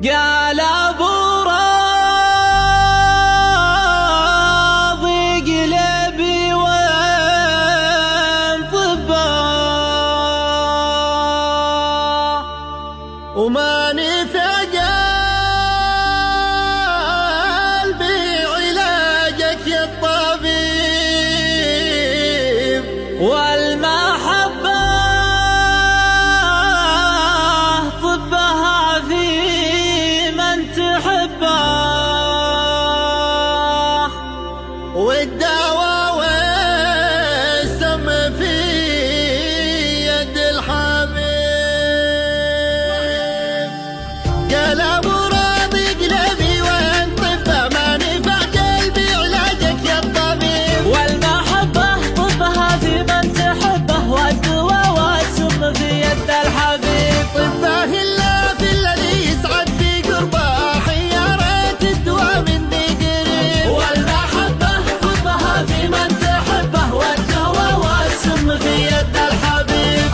قال ابو راضي قلبي وين طبا وما نفع قلبي علاجك يا الطبيب والمحبة طبها في من تحبه والدواء والسم في يد الحبيب. قال ابو راضي قلبي وين طبه ما نفع قلبي علاجك يا الطبيب والمحبة طبها في من تحبه والدواء والسم في يد الحبيب. طبه الا في الذي يسعد في قربه حيارة الدواء مني قريب والمحبة طبها في من تحبه والدواء والسم في يد الحبيب.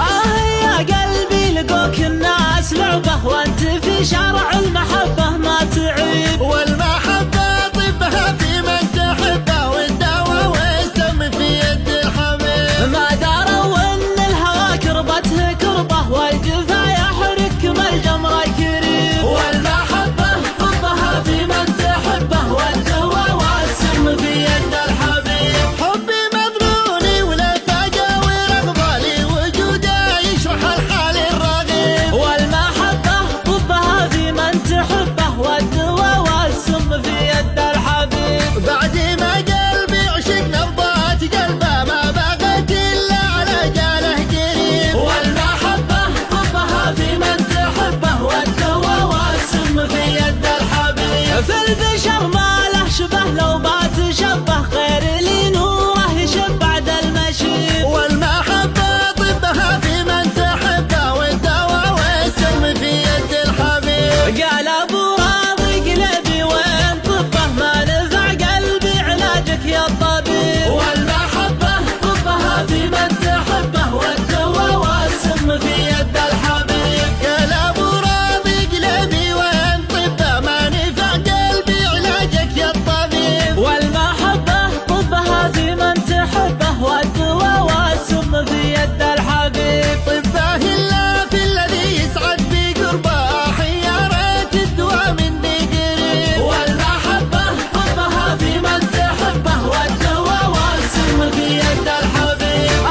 يا قلبي لقوك الناس لعبه وانت في شرع المحبة ما تعيب. والمحبة طبها في من تحبه والدواء والسم في يد الحبيب. ما داروا ان الهوى كربته كربه والجفا يحرك كالجمر الكريم. والمحبة طبها في من تحبه والدواء والسم في يد الحبيب. حبي مظنوني ولا فاقة ورغبة لي وجوده يشرح الحال الرغيب. والمحبة طبها في من تحبه والدواء والسم في يد الحبيب. بعد ما قلبي عشق نبضات قلبه ما بغت الا على جاله قريب. والمحبة طبها في من تحبه والدواء والسم في يد الحبيب. في البشر ما له شبه لو بات شبه غير لي نوره يشب بعد المشيب. والمحبة طبها في من تحبه والدواء والسم في يد الحبيب. قال ابو راضي قلبي وين طبه ما نفع قلبي علاجك يا الطبيب. والمحبة طبها في من تحبه والدواء والسم في يد الحبيب. قال ابو راضي قلبي وين طبه ما نفع قلبي علاجك يا الطبيب. والمحبة طبها في من تحبه والدواء والسم في يد الحبيب. طبه الا في الذي يسعد في قربه حيارة الدواء مني قريب. والمحبة طبها في من تحبه والدواء والسم في يد الحبيب.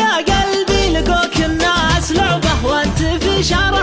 يا قلبي لقوك الناس لعبه وانت في شرع